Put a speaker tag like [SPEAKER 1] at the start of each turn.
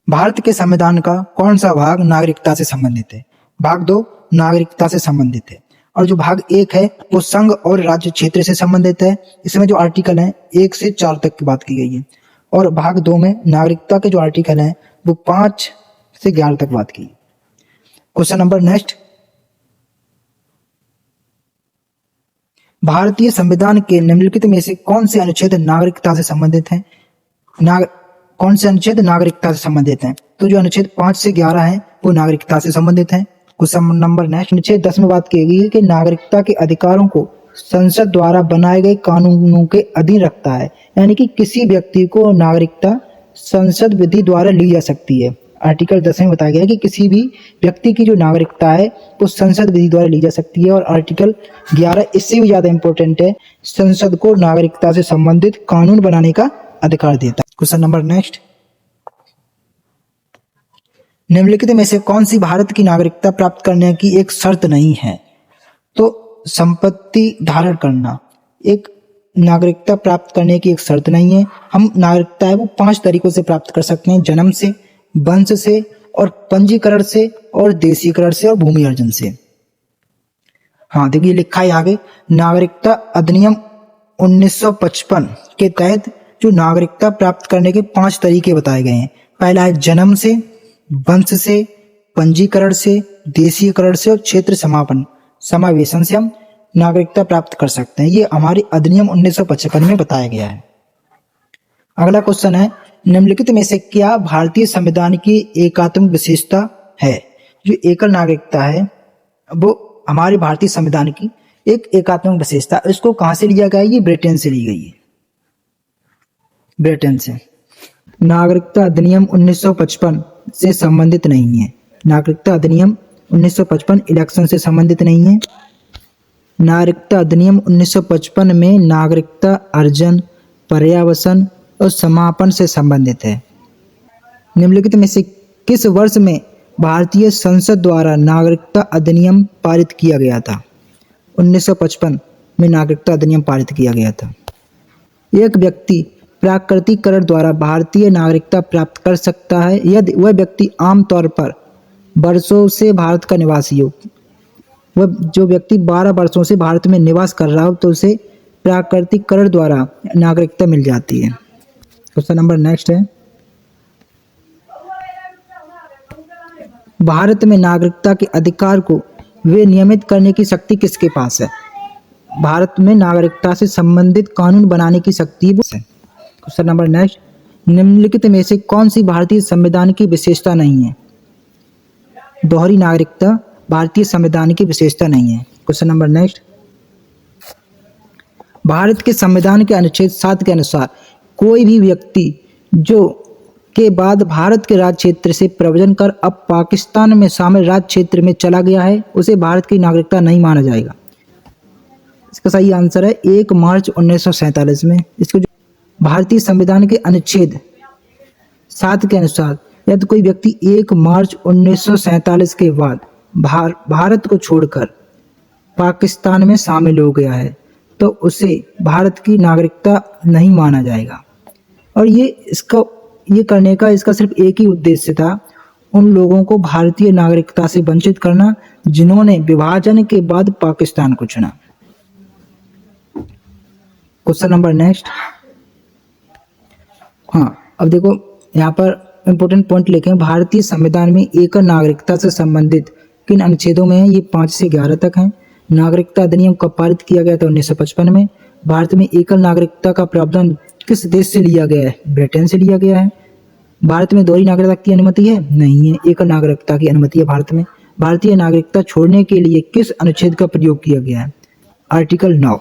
[SPEAKER 1] भारत के संविधान का कौन सा भाग नागरिकता से संबंधित है? भाग 2 नागरिकता से संबंधित है और जो भाग 1 है वो संघ और राज्य क्षेत्र से संबंधित है। इसमें जो आर्टिकल है 1 से 4 तक की बात की गई है और भाग 2 में नागरिकता के जो आर्टिकल है वो 5 से 11 तक बात की। क्वेश्चन नंबर नेक्स्ट, भारतीय संविधान के निम्नलिखित में से कौन से अनुच्छेद नागरिकता से संबंधित हैं? कौन से अनुच्छेद नागरिकता से संबंधित हैं? तो जो अनुच्छेद 5 से 11 है वो नागरिकता से संबंधित है। क्वेश्चन नंबर नेक्स्ट, अनुच्छेद 10 में बात की गई है कि नागरिकता के अधिकारों को संसद द्वारा बनाए गए कानूनों के अधीन रखता है, यानी कि किसी व्यक्ति को नागरिकता संसद विधि द्वारा ली जा सकती है। आर्टिकल 10 में बताया गया है कि किसी भी व्यक्ति की जो नागरिकता है वो संसद विधि द्वारा ली जा सकती है और आर्टिकल 11 इससे भी ज्यादा इंपॉर्टेंट है, संसद को नागरिकता से संबंधित कानून बनाने का अधिकार देता है। क्वेश्चन नंबर नेक्स्ट, निम्नलिखित में से कौन सी भारत की नागरिकता प्राप्त करने की एक शर्त नहीं है? तो संपत्ति धारण करना एक नागरिकता प्राप्त करने की एक शर्त नहीं है। हम नागरिकता है वो 5 तरीकों से प्राप्त कर सकते हैं, जन्म से, वंश से और पंजीकरण से और देशीकरण से और भूमि अर्जन से। हाँ देखिए लिखा है आगे, नागरिकता अधिनियम 1955 के तहत जो नागरिकता प्राप्त करने के 5 तरीके बताए गए हैं। पहला है जन्म से, वंश से, पंजीकरण से, देशीकरण से और क्षेत्र समावेशन से हम नागरिकता प्राप्त कर सकते हैं। ये हमारे अधिनियम 1955 में बताया गया है। अगला क्वेश्चन है, निम्नलिखित में से क्या भारतीय संविधान की एकात्मक विशेषता है? जो एकल नागरिकता है वो हमारे भारतीय संविधान की एक एकात्मक विशेषता। इसको कहां से लिया गया है? ये ब्रिटेन से ली गई है, ब्रिटेन से। नागरिकता अधिनियम 1955 से संबंधित नहीं है। नागरिकता अधिनियम 1955 इलेक्शन से संबंधित नहीं है। नागरिकता अधिनियम 1955 में नागरिकता अर्जन, पर्यावसन और समापन से संबंधित है। निम्नलिखित में से किस वर्ष में भारतीय संसद द्वारा नागरिकता अधिनियम पारित किया गया था? 1955 में नागरिकता अधिनियम पारित किया गया था। एक व्यक्ति प्राकृतिकरण द्वारा भारतीय नागरिकता प्राप्त कर सकता है यदि वह व्यक्ति आमतौर पर वर्षों से भारत का निवासी हो। वह जो व्यक्ति 12 वर्षों से भारत में निवास कर रहा हो तो उसे प्राकृतिकरण द्वारा नागरिकता मिल जाती है। क्वेश्चन नंबर नेक्स्ट है, भारत में नागरिकता के अधिकार को विनियमित करने की शक्ति किसके पास है? भारत में नागरिकता से संबंधित कानून बनाने की शक्ति वो है। क्वेश्चन नंबर नेक्स्ट, निम्नलिखित में से कौन सी भारतीय संविधान की विशेषता नहीं है? दोहरी नागरिकता भारतीय संविधान की विशेषता नहीं है। क्वेश्चन नंबर नेक्स्ट, भारत के संविधान के अनुच्छेद 7 के अनुसार कोई भी व्यक्ति जो के बाद भारत के राज्य क्षेत्र से प्रव्रजन कर अब पाकिस्तान में शामिल राज्य क्षेत्र में चला गया है उसे भारत की नागरिकता नहीं माना जाएगा। इसका सही आंसर है 1 मार्च 1947 में। इसको भारतीय संविधान के अनुच्छेद 7 के अनुसार यदि कोई व्यक्ति 1 मार्च 1947 के बाद भारत को छोड़कर पाकिस्तान में शामिल हो गया है तो उसे भारत की नागरिकता नहीं माना जाएगा। और ये करने का इसका सिर्फ एक ही उद्देश्य था, उन लोगों को भारतीय नागरिकता से वंचित करना जिन्होंने विभाजन के बाद पाकिस्तान को चुना। क्वेश्चन नंबर नेक्स्ट, हाँ अब देखो यहाँ पर इंपॉर्टेंट पॉइंट लिखे हैं। भारतीय संविधान में एकल नागरिकता से संबंधित किन अनुच्छेदों में है? ये 5 से 11 तक हैं। नागरिकता अधिनियम कब पारित किया गया था? 1955 में। भारत में एकल नागरिकता का प्रावधान किस देश से लिया गया है? ब्रिटेन से लिया गया है। भारत में दोहरी नागरिकता की अनुमति है? नहीं है, एकल नागरिकता की अनुमति है भारत में। भारतीय नागरिकता छोड़ने के लिए किस अनुच्छेद का प्रयोग किया गया है? आर्टिकल 9।